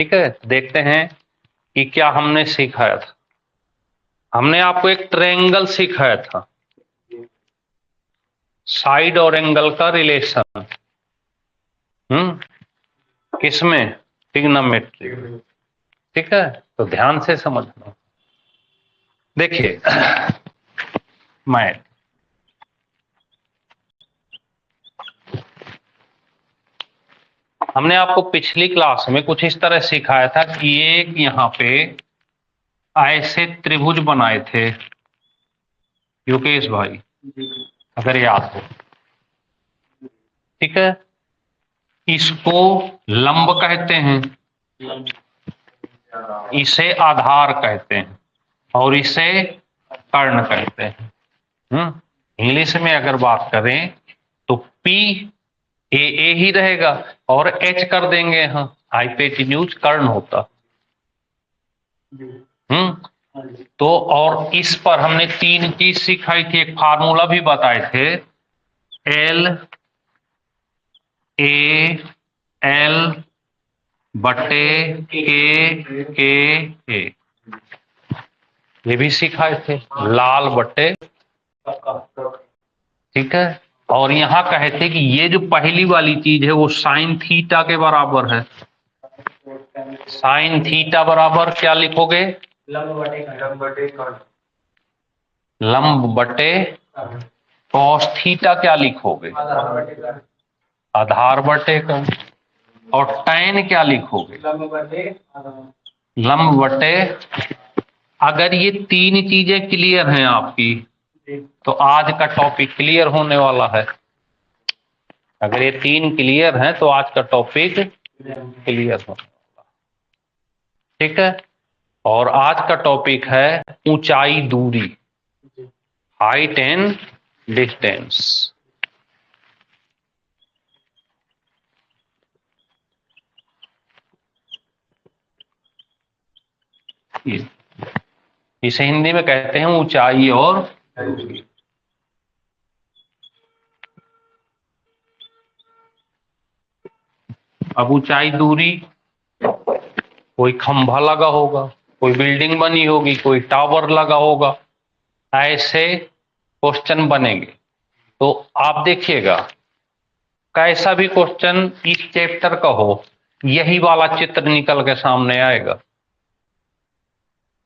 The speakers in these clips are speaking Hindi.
ठीक है, देखते हैं कि क्या हमने सिखाया था। हमने आपको एक ट्रायंगल सिखाया था, साइड और एंगल का रिलेशन। किसमें? ट्रिग्नोमेट्री। ठीक है, तो ध्यान से समझना। देखिए मैं हमने आपको पिछली क्लास में कुछ इस तरह सिखाया था कि एक यहाँ पे ऐसे त्रिभुज बनाए थे योगेश भाई, अगर याद हो। ठीक है, इसको लंब कहते हैं, इसे आधार कहते हैं और इसे कर्ण कहते हैं। इंग्लिश में अगर बात करें तो पी ए ही रहेगा और एच कर देंगे, हाँ हाइपोटेन्यूज कर्ण होता। तो और इस पर हमने तीन चीज सिखाई थी, एक फार्मूला भी बताए थे, एल एल बटे के ए, ये भी सिखाए थे, लाल बटे। ठीक है, और यहां कहे थे कि ये जो पहली वाली चीज है वो साइन थीटा के बराबर है। साइन थीटा बराबर क्या लिखोगे? लंब बटे कॉस थीटा क्या लिखोगे? आधार बटे कर्ण। और टैन क्या लिखोगे? लंब बटे। अगर ये तीन चीजें क्लियर हैं आपकी तो आज का टॉपिक क्लियर होने वाला है। अगर ये तीन क्लियर हैं तो आज का टॉपिक क्लियर होने वाला। ठीक है, और आज का टॉपिक है ऊंचाई दूरी, हाइट एंड डिस्टेंस। इसे हिंदी में कहते हैं ऊंचाई और दूरी। अब ऊंचाई दूरी, कोई खंभा लगा होगा, कोई बिल्डिंग बनी होगी, कोई टावर लगा होगा, ऐसे क्वेश्चन बनेंगे। तो आप देखिएगा, कैसा भी क्वेश्चन इस चैप्टर का हो, यही वाला चित्र निकल के सामने आएगा।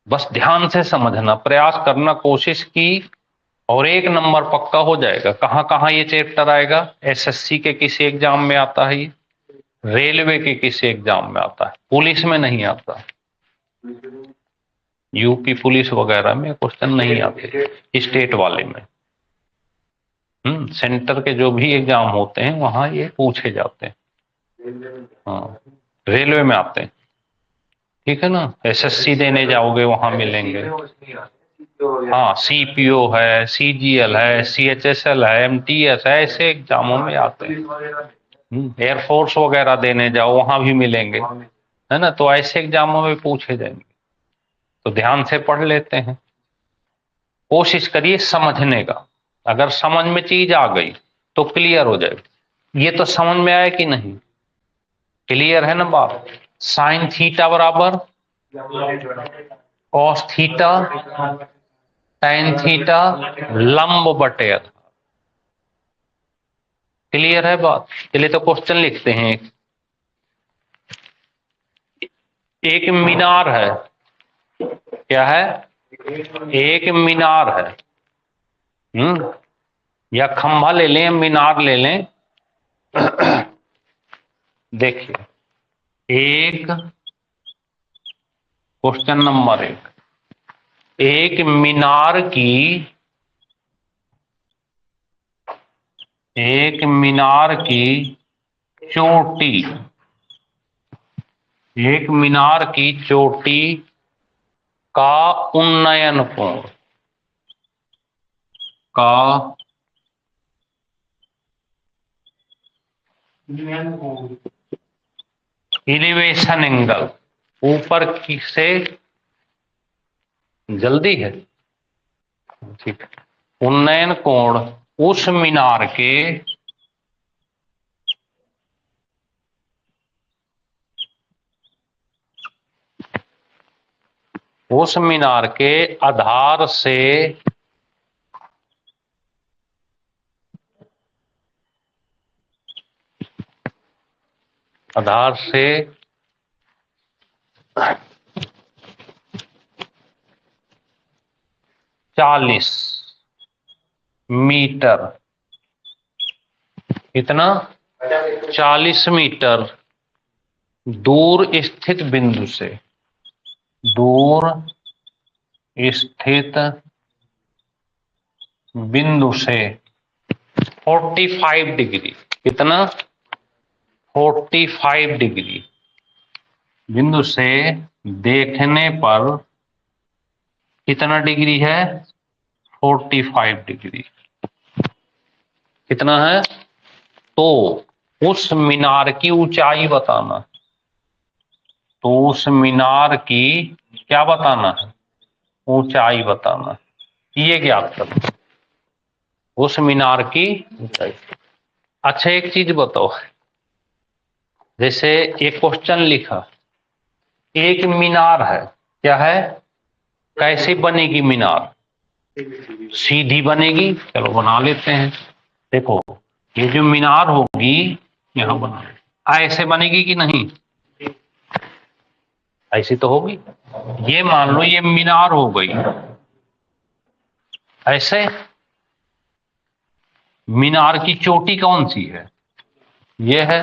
बस ध्यान से समझना, प्रयास करना, कोशिश की और एक नंबर पक्का हो जाएगा। कहां कहां ये चैप्टर आएगा? एसएससी के किसी एग्जाम में आता है, ये रेलवे के किसी एग्जाम में आता है, पुलिस में नहीं आता। यूपी पुलिस वगैरह में क्वेश्चन नहीं आते, स्टेट वाले में। सेंटर के जो भी एग्जाम होते हैं वहां ये पूछे जाते हैं। हाँ, रेलवे में आते हैं। ठीक है ना, एसएससी देने जाओगे वहां मिलेंगे। हाँ, सीपीओ है, सीजीएल है, सीएचएसएल है, एमटीएस है, ऐसे एग्जामों में आते हैं। एयरफोर्स वगैरह देने जाओ वहां भी मिलेंगे, है ना, तो ऐसे एग्जामों में पूछे जाएंगे। तो ध्यान से पढ़ लेते हैं, कोशिश करिए समझने का। अगर समझ में चीज आ गई तो क्लियर हो जाएगी। ये तो समझ में आया कि नहीं? क्लियर है ना बात? साइन थीटा बराबर कॉस थीटा टैन थीटा लंब बटे आधार। क्लियर है बात? चलिए तो क्वेश्चन लिखते हैं। एक मीनार है, क्या है? एक मीनार है। या खंभा ले लें, मीनार ले लें। देखिए, एक क्वेश्चन नंबर एक मीनार की, एक मीनार की चोटी, एक मीनार की चोटी का उन्नयन कोण, का एलिवेशन एंगल, ऊपर की से, जल्दी है, ठीक है, उन्नयन कोण उस मीनार के उस मीनार के आधार से आधार से 40 मीटर, कितना 40 मीटर दूर स्थित बिंदु से, दूर स्थित बिंदु से 45 डिग्री, कितना 45 डिग्री बिंदु से देखने पर कितना डिग्री है 45 डिग्री, कितना है, तो उस मीनार की ऊंचाई बताना, तो उस मीनार की क्या बताना है, ऊंचाई बताना, ये ज्ञात करना, उस मीनार की ऊंचाई। अच्छा एक चीज बताओ, जैसे एक क्वेश्चन लिखा, एक मीनार है, क्या है, कैसे बनेगी मीनार, सीधी बनेगी, चलो बना लेते हैं। देखो ये जो मीनार होगी यहां बना, ऐसे बनेगी कि नहीं, ऐसी तो होगी। ये मान लो ये मीनार हो गई ऐसे, मीनार की चोटी कौन सी है, ये है।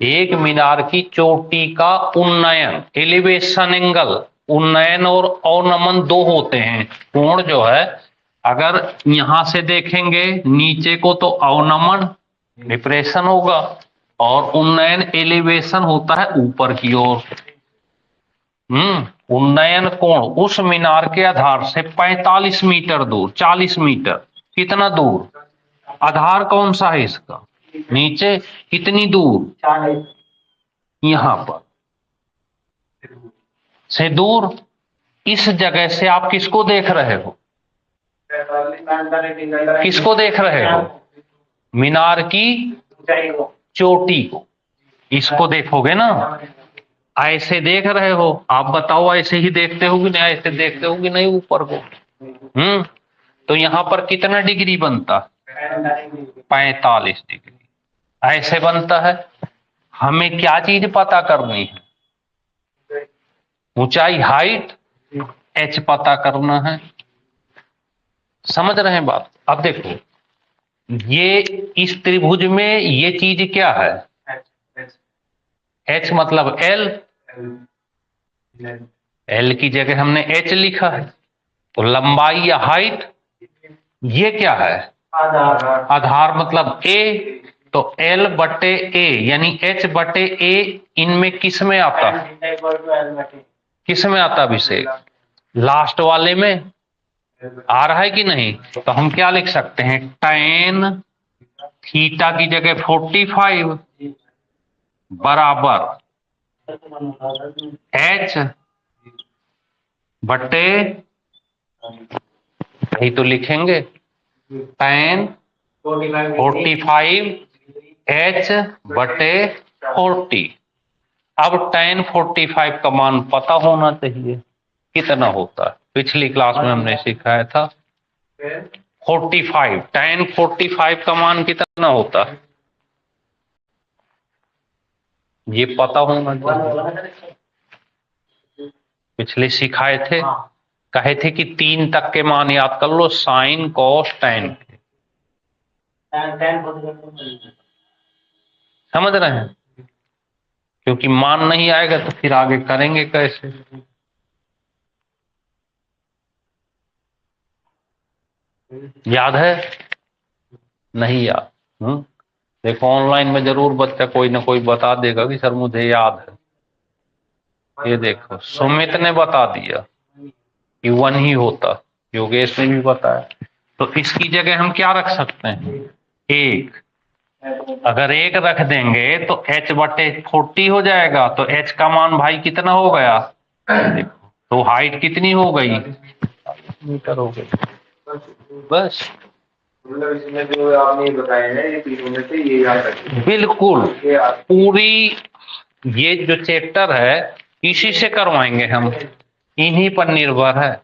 एक मीनार की चोटी का उन्नयन, एलिवेशन एंगल, उन्नयन और अवनमन दो होते हैं। कोण जो है, अगर यहां से देखेंगे नीचे को तो अवनमन डिप्रेशन होगा, और उन्नयन एलिवेशन होता है ऊपर की ओर। उन्नयन कोण उस मीनार के आधार से 45 मीटर दूर, 40 मीटर, कितना दूर, आधार कौन सा है इसका, नीचे, कितनी दूर, यहां पर से दूर। इस जगह से आप किसको देख रहे हो, किसको देख रहे हो, मीनार की चोटी को, इसको देखोगे ना, ऐसे देख रहे हो, आप बताओ ऐसे ही देखते हो कि नहीं, ऐसे देखते हो कि नहीं ऊपर को, तो यहां पर कितना डिग्री बनता, 45 डिग्री ऐसे बनता है। हमें क्या चीज पता करनी है, ऊंचाई, हाइट, एच पता करना है, समझ रहे हैं बात। अब देखो ये इस त्रिभुज में ये चीज क्या है, एच मतलब एल, एल की जगह हमने एच लिखा है, तो लंबाई या हाइट, ये क्या है, आधार मतलब ए, तो एल बटे ए यानी एच बटे ए, इनमें किस में आता, किस में आता अभिषेक, लास्ट वाले में आ रहा है कि नहीं, तो हम क्या लिख सकते हैं, tan थीटा की जगह 45 बराबर एच बटे, यही तो लिखेंगे, tan 45 एच बटे 40। अब tan 45 का मान पता होना चाहिए, कितना होता है, पिछली क्लास में हमने सिखाया था 45, tan 45 का मान कितना होता है, ये पता होना चाहिए, पिछले सिखाए थे, कहे थे कि 3 तक के मान याद कर लो, साइन कॉस टैन, समझ रहे हैं, क्योंकि मान नहीं आएगा तो फिर आगे करेंगे कैसे। याद है, नहीं याद, देखो ऑनलाइन में जरूर बच्चा कोई ना कोई बता देगा कि सर मुझे याद है। ये देखो सुमित ने बता दिया कि 1 ही होता, योगेश ने भी बताया, तो इसकी जगह हम क्या रख सकते हैं, 1, अगर 1 रख देंगे तो h बटे 40 हो जाएगा, तो h का मान भाई कितना हो गया, देखो तो हाइट कितनी हो गई, मीटर हो गई, बस। मतलब इसमें जो आपने बताया है ये तीनों में से ये याद रखिए, बिल्कुल, पूरी ये जो चैप्टर है इसी से करवाएंगे हम, इन्हीं पर निर्भर है।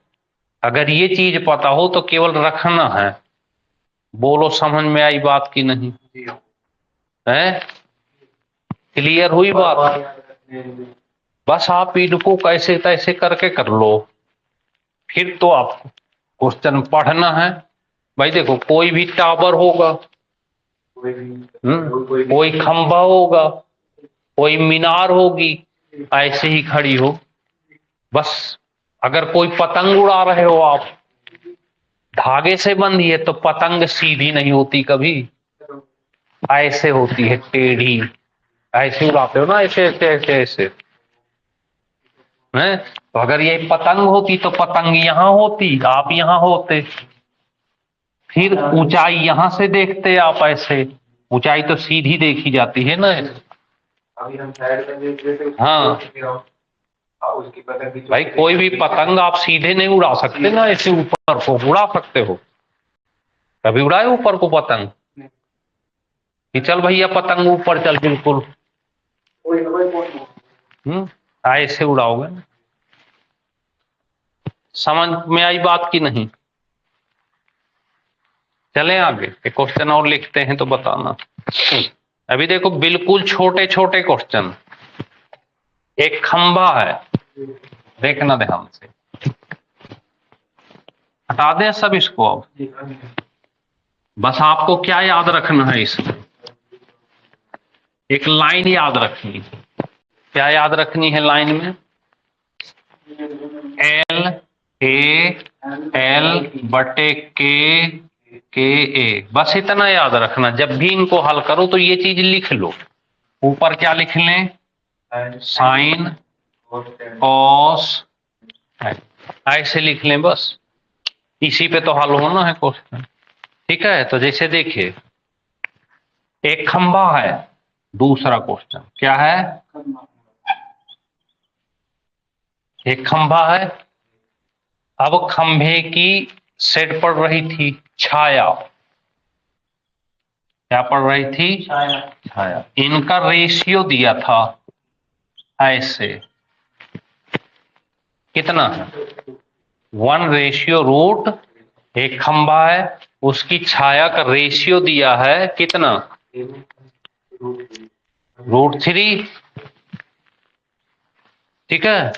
अगर ये चीज पता हो तो केवल रखना है। बोलो समझ में आई बात की नहीं है? क्लियर हुई बात? बस आप इनको कैसे तैसे करके कर लो, फिर तो आपको क्वेश्चन पढ़ना है। भाई देखो, कोई भी टावर होगा, कोई खंभा होगा, कोई मीनार होगी, ऐसे ही खड़ी हो। बस अगर कोई पतंग उड़ा रहे हो आप, धागे से बंधी है, तो पतंग सीधी नहीं होती कभी, ऐसे होती है टेढ़ी। ऐसे उड़ाते हो ना, ऐसे ऐसे ऐसे ऐसे है। तो अगर ये पतंग होती तो पतंग यहां होती, आप यहां होते। फिर ऊंचाई यहां से देखते आप, ऐसे ऊंचाई तो सीधी देखी जाती है ना। अभी हम साइड में देख रहे थे। हाँ उसकी पतंग भाई, कोई भी पतंग आप सीधे नहीं उड़ा सकते ना, ऐसे ऊपर को उड़ा सकते हो। कभी उड़ाए ऊपर को पतंग कि चल भैया पतंग ऊपर चल, बिल्कुल ऐसे उड़ाओगे। समझ में आई बात की नहीं? चलें आगे, एक क्वेश्चन और लिखते हैं तो बताना। अभी देखो बिल्कुल छोटे छोटे क्वेश्चन। एक खंभा है, देखना ध्यान से, हटा दें सब इसको। अब बस आपको क्या याद रखना है, इसमें एक लाइन याद रखनी। क्या याद रखनी है लाइन में? एल ए एल बटे के ए, बस इतना याद रखना। जब भी इनको हल करो तो ये चीज लिख लो। ऊपर क्या लिख लें? साइन कॉस, ऐसे लिख लें बस। इसी पे तो हल होना है क्वेश्चन। ठीक है, तो जैसे देखिए, एक खंभा है, दूसरा क्वेश्चन क्या है? एक खंभा है, अब खंभे की सेट पड़ रही थी छाया। क्या पड़ रही थी? छाया। इनका रेशियो दिया था ऐसे, कितना है? 1:√। एक खंभा है, उसकी छाया का रेशियो दिया है कितना? √3। ठीक है।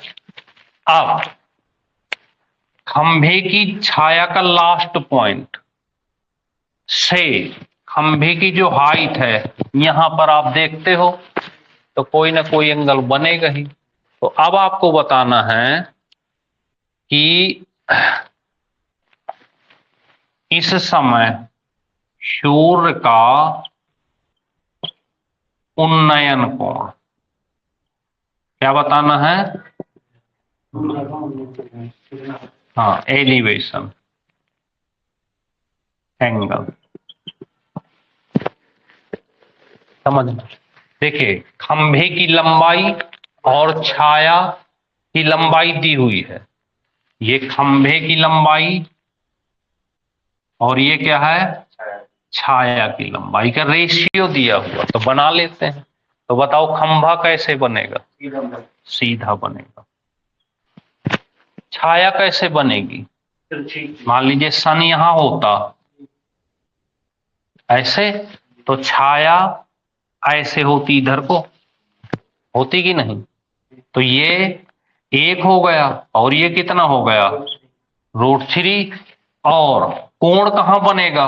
अब खंभे की छाया का लास्ट पॉइंट से खंभे की जो हाइट है, यहां पर आप देखते हो तो कोई ना कोई एंगल बनेगा ही। तो अब आपको बताना है कि इस समय सूर्य का उन्नयन कोण, क्या बताना है? हाँ, एलिवेशन एंगल। समझना, देखिए खंभे की लंबाई और छाया की लंबाई दी हुई है। ये खंभे की लंबाई और ये क्या है? छाया की लंबाई का रेशियो दिया हुआ, तो बना लेते हैं। तो बताओ खंभा कैसे बनेगा? सीधा बनेगा। छाया कैसे बनेगी? मान लीजिए सन यहां होता ऐसे, तो छाया ऐसे होती, इधर को होती कि नहीं? तो ये एक हो गया, और ये कितना हो गया? √3। और कोण कहां बनेगा?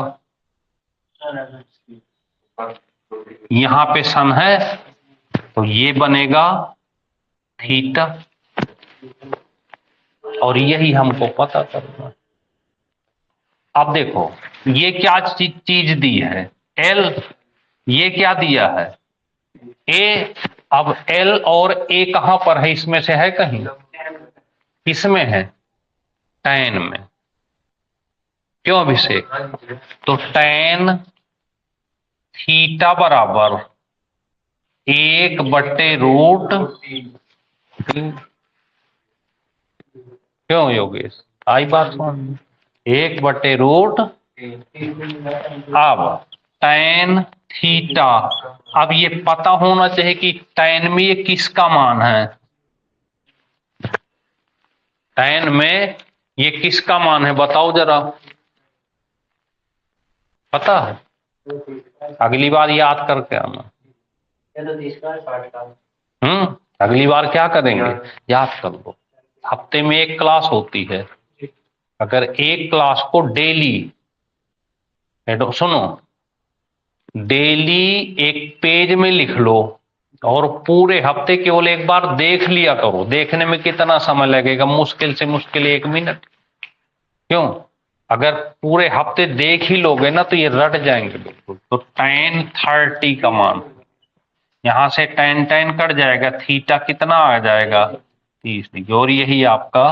यहां पे सन है, तो ये बनेगा थीटा। और यही हमको पता करना है। अब देखो, ये क्या चीज दी है? एल। ये क्या दिया है? ए। अब एल और ए कहां पर है? इसमें से है कहीं? किसमें है? टैन में। क्यों अभिषेक? तो टैन थीटा बराबर 1/√। क्यों योगेश, आई बात समझ? 1/√। अब टैन थीटा, अब ये पता होना चाहिए कि टैन में ये किसका मान है? tan में ये किसका मान है बताओ जरा, पता है? अगली बार याद करके आना। अगली बार क्या करेंगे, याद कर लो। हफ्ते में एक क्लास होती है, अगर एक क्लास को डेली, सुनो, डेली एक पेज में लिख लो और पूरे हफ्ते केवल एक बार देख लिया करो। देखने में कितना समय लगेगा, मुश्किल से मुश्किल 1 मिनट। क्यों? अगर पूरे हफ्ते देख ही लोगे ना तो ये रट जाएंगे बिल्कुल। तो tan 30 का मान, यहां से tan tan कट जाएगा, थीटा कितना आ जाएगा 30 डिग्री, और यही आपका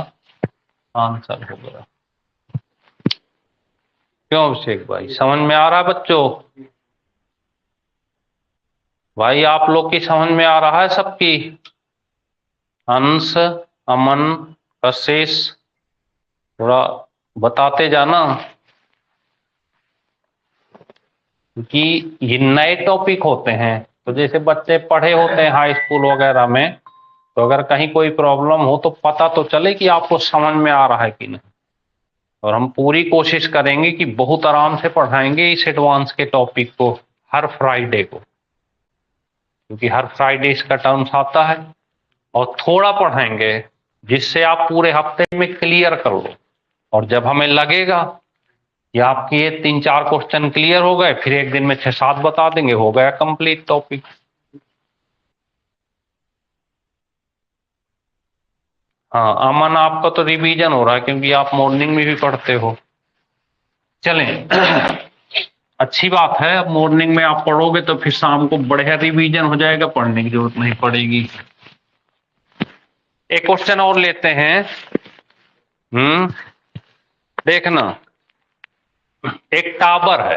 आंसर होगा। क्यों अभिषेक भाई, समझ में आ रहा है बच्चों? भाई आप लोग की समझ में आ रहा है सबकी? अंश, अमन, कशिश, थोड़ा बताते जाना, क्योंकि ये नए टॉपिक होते हैं। तो जैसे बच्चे पढ़े होते हैं हाई स्कूल वगैरह में, तो अगर कहीं कोई प्रॉब्लम हो तो पता तो चले कि आपको समझ में आ रहा है कि नहीं। और हम पूरी कोशिश करेंगे कि बहुत आराम से पढ़ाएंगे इस एडवांस के टॉपिक को हर फ्राइडे को, क्योंकि हर फ्राइडे इसका टर्म्स आता है। और थोड़ा पढ़ाएंगे जिससे आप पूरे हफ्ते में क्लियर कर लो, और जब हमें लगेगा कि आपके ये 3-4 क्वेश्चन क्लियर हो गए, फिर एक दिन में 6-7 बता देंगे, हो गया कंप्लीट टॉपिक। हाँ अमन, आपका तो रिवीजन हो रहा है क्योंकि आप मॉर्निंग में भी पढ़ते हो। चलें अच्छी बात है, अब मॉर्निंग में आप पढ़ोगे तो फिर शाम को बढ़िया रिवीजन हो जाएगा, पढ़ने की जरूरत नहीं पड़ेगी। एक क्वेश्चन और लेते हैं। देखना, एक टावर है,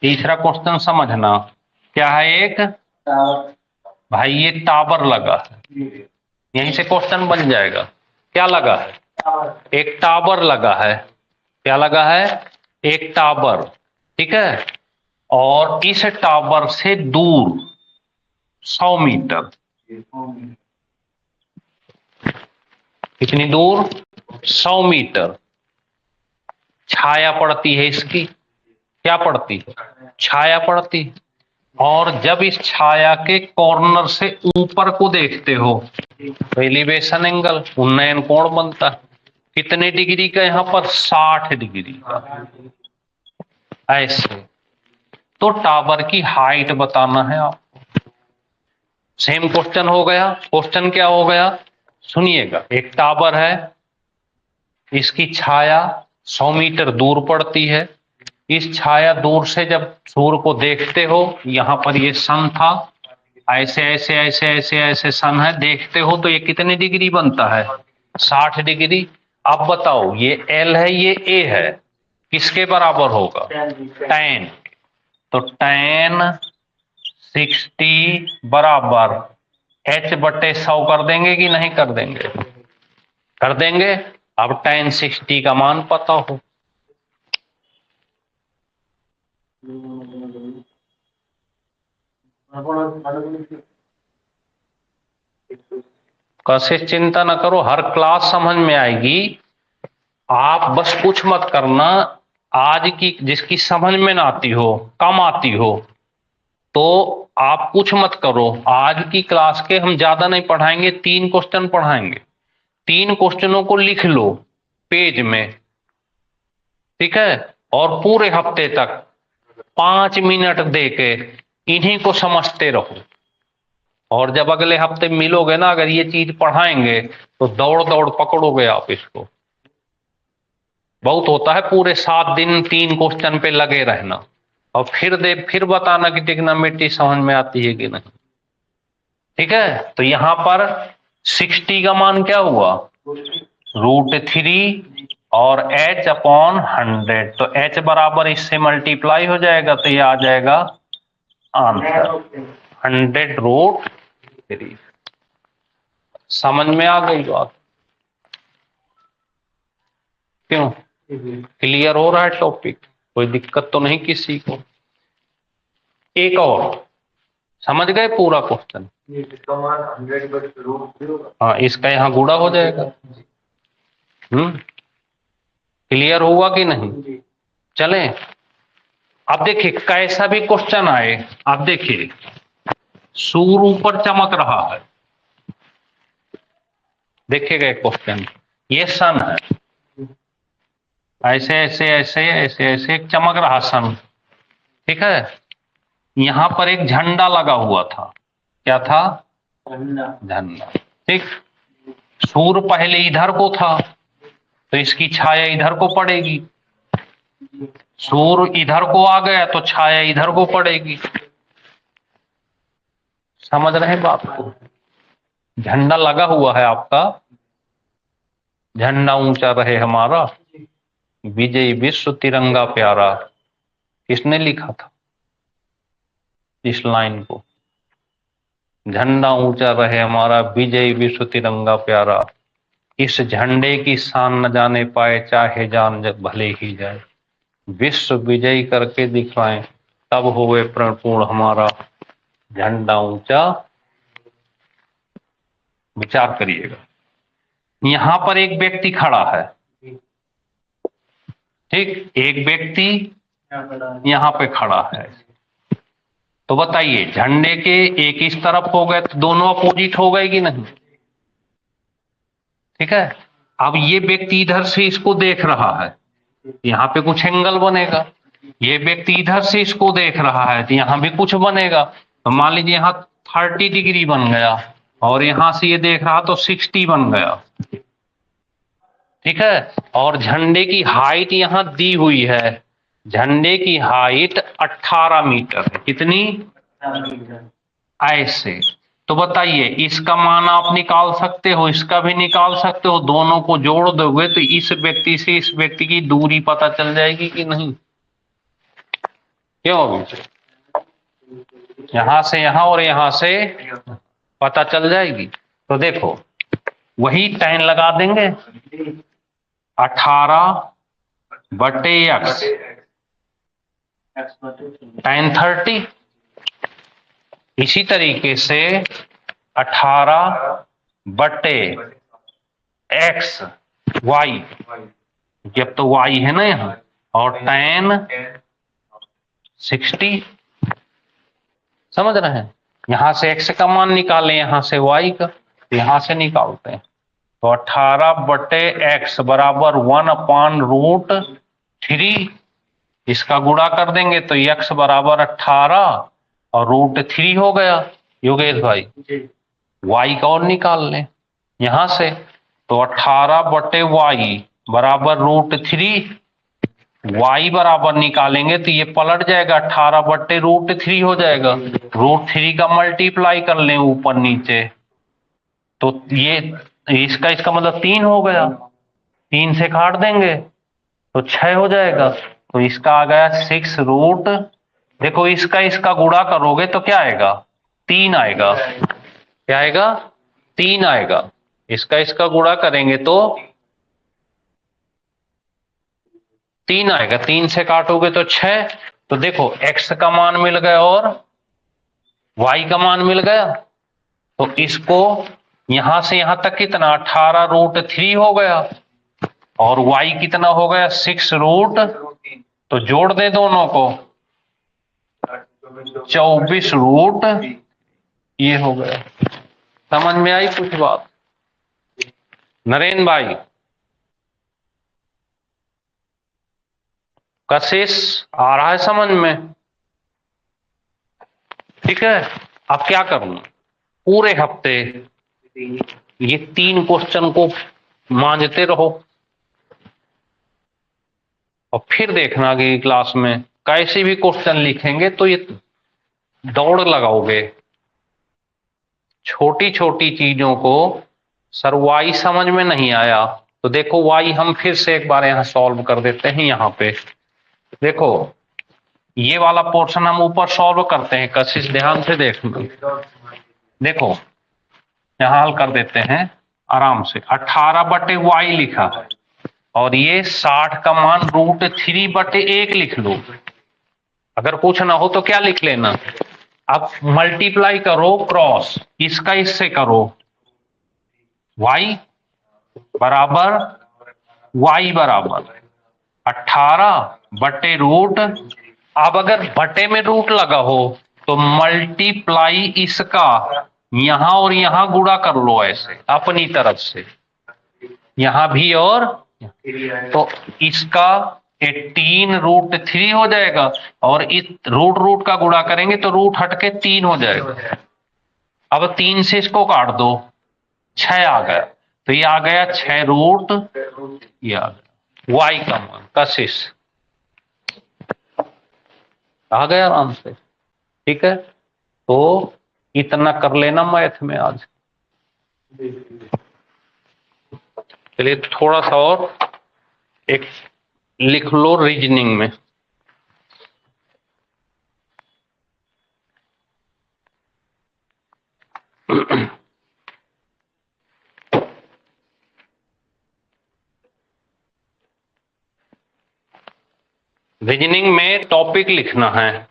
तीसरा क्वेश्चन समझना क्या है। एक भाई ये टावर लगा है, यहीं से क्वेश्चन बन जाएगा। क्या लगा है? एक टावर लगा है। क्या लगा है? एक टावर, ठीक है। और इस टावर से दूर 100 मीटर, कितनी दूर? 100 मीटर छाया पड़ती है इसकी। क्या पड़ती है? छाया पड़ती है। और जब इस छाया के कॉर्नर से ऊपर को देखते हो तो एलिवेशन एंगल, उन्नयन कोण बनता है। कितने डिग्री का? यहां पर 60 डिग्री का। ऐसे तो टावर की हाइट बताना है आपको। सेम क्वेश्चन हो गया। क्वेश्चन क्या हो गया सुनिएगा, एक टावर है, इसकी छाया 100 मीटर दूर पड़ती है। इस छाया दूर से जब सूर्य को देखते हो, यहां पर ये सन था, ऐसे ऐसे ऐसे ऐसे ऐसे सन है, देखते हो तो ये कितने डिग्री बनता है? 60 डिग्री। अब बताओ ये एल है ये ए है, किसके बराबर होगा? tan। तो tan 60 बराबर h/100 कर देंगे कि नहीं कर देंगे? कर देंगे। अब tan 60 का मान पता हो, कैसे चिंता ना करो, हर क्लास समझ में आएगी। आप बस कुछ मत करना, आज की जिसकी समझ में ना आती हो, कम आती हो, तो आप कुछ मत करो। आज की क्लास के हम ज्यादा नहीं पढ़ाएंगे, 3 क्वेश्चन पढ़ाएंगे। 3 क्वेश्चनों को लिख लो पेज में, ठीक है। और पूरे हफ्ते तक 5 मिनट देके इन्हीं को समझते रहो। और जब अगले हफ्ते मिलोगे ना, अगर ये चीज पढ़ाएंगे तो दौड़ दौड़ पकड़ोगे आप इसको। बहुत होता है पूरे 7 दिन 3 क्वेश्चन पे लगे रहना, और फिर बताना कि ट्रिग्नोमेट्री समझ में आती है कि नहीं। ठीक है, तो यहां पर 60 का मान क्या हुआ? √3 और h/100, तो h बराबर इससे मल्टीप्लाई हो जाएगा, तो ये आ जाएगा आंसर 100√3। समझ में आ गई बात? क्यों, क्लियर हो रहा है टॉपिक? कोई दिक्कत तो नहीं किसी को? एक और, समझ गए पूरा क्वेश्चन? हाँ, इसका यहाँ गुणा हो जाएगा। क्लियर हुआ कि नहीं? चलें, अब देखिए कैसा भी क्वेश्चन आए, अब देखिए सूर्य ऊपर चमक रहा है, देखिएगा एक क्वेश्चन, ये सन है, ऐसे ऐसे ऐसे ऐसे ऐसे एक चमक रहा सन, ठीक है। यहां पर एक झंडा लगा हुआ था, क्या था? झंडा, ठीक। सूर्य पहले इधर को था तो इसकी छाया इधर को पड़ेगी, सूर्य इधर को आ गया तो छाया इधर को पड़ेगी। समझ रहे हैं बात को? झंडा लगा हुआ है आपका, झंडा ऊंचा रहे हमारा, विजय विश्व तिरंगा प्यारा, किसने लिखा था इस लाइन को? झंडा ऊंचा रहे हमारा, विजय विश्व तिरंगा प्यारा, इस झंडे की शान न जाने पाए चाहे जान भले ही जाए, विश्व विजयी करके दिखाएं तब होवे पूर्ण हमारा झंडा ऊंचा। विचार करिएगा, यहां पर एक व्यक्ति खड़ा है, ठीक, एक व्यक्ति यहां पे खड़ा है, तो बताइए झंडे के एक इस तरफ हो गए तो दोनों अपोजिट हो गए कि नहीं? ठीक है। अब ये व्यक्ति इधर से इसको देख रहा है, यहाँ पे कुछ एंगल बनेगा, ये व्यक्ति इधर से इसको देख रहा है तो यहाँ भी कुछ बनेगा, तो मान लीजिए यहाँ 30 डिग्री बन गया और यहां से ये देख रहा तो 60 बन गया, ठीक है। और झंडे की हाइट यहां दी हुई है, झंडे की हाइट 18 मीटर है, कितनी? ऐसे, तो बताइए इसका मान आप निकाल सकते हो, इसका भी निकाल सकते हो, दोनों को जोड़ दोगे तो इस व्यक्ति से इस व्यक्ति की दूरी पता चल जाएगी कि नहीं? क्यों? यहां से यहां और यहां से पता चल जाएगी। तो देखो वही tan लगा देंगे, 18/x tan 30, इसी तरीके से 18/x जब तो y है ना यहाँ, और tan 60, समझ रहे हैं? यहां से x का मान निकालें, यहां से y का, यहां से निकालते हैं, तो 18/x बराबर 1/√3, इसका गुणा कर देंगे तो x बराबर 18 और √3 हो गया। योगेश भाई y का और निकाल लें यहां से, तो 18/y बराबर √3, y बराबर निकालेंगे तो ये पलट जाएगा, 18/√3 हो जाएगा, √3 का मल्टीप्लाई कर लें ऊपर नीचे, तो ये इसका मतलब 3 हो गया, 3 से काट देंगे तो 6 हो जाएगा, तो इसका आ गया 6 देखो इसका गुणा करोगे तो क्या आएगा? 3 आएगा, क्या आएगा? 3 आएगा, इसका गुणा करेंगे तो 3 आएगा, 3 से काटोगे तो 6, तो देखो x का मान मिल गया और y का मान मिल गया, तो इसको यहां से यहां तक कितना 18√3 हो गया और y कितना हो गया 6 तो जोड़ दे दोनों को 24 ये हो गया। समझ में आई कुछ बात? नरेंद्र भाई, कशिश आ रहा है समझ में? ठीक है। अब क्या करूं, पूरे हफ्ते ये 3 क्वेश्चन को मांझते रहो और फिर देखना कि क्लास में कैसे भी क्वेश्चन लिखेंगे तो ये दौड़ लगाओगे। छोटी छोटी चीजों को सर वाई समझ में नहीं आया तो देखो वाई हम फिर से एक बार यहां सॉल्व कर देते हैं। यहां पे देखो ये वाला पोर्शन हम ऊपर सॉल्व करते हैं, कशिश ध्यान से देखना, देखो यहां हल कर देते हैं आराम से। 18/y लिखा है और ये 60 का मान √3/1 लिख लो। अगर कुछ ना हो तो क्या लिख लेना, अब मल्टीप्लाई करो क्रॉस, इसका इससे करो, y बराबर y बराबर 18/रूट। अब अगर बटे में रूट लगा हो तो मल्टीप्लाई इसका यहां और यहां गुणा कर लो ऐसे अपनी तरफ से, यहां भी और, तो इसका 18√3 हो जाएगा, और इस रूट रूट का गुणा करेंगे तो रूट हटके 3 हो जाएगा। अब 3 से इसको काट दो, 6 आ गया, तो ये आ गया 6 ये आ गया वाई का मान, कशिश आ गया आराम से। ठीक है, तो इतना कर लेना मैथ में आज। चलिए थोड़ा सा और एक लिख लो रीजनिंग में। रीजनिंग में टॉपिक लिखना है,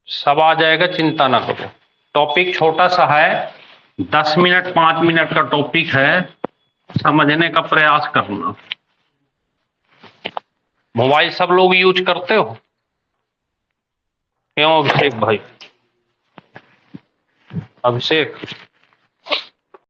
सब आ जाएगा, चिंता ना करो। टॉपिक छोटा सा है, 10 मिनट 5 मिनट का टॉपिक है, समझने का प्रयास करना। मोबाइल सब लोग यूज करते हो? क्यों अभिषेक भाई? अभिषेक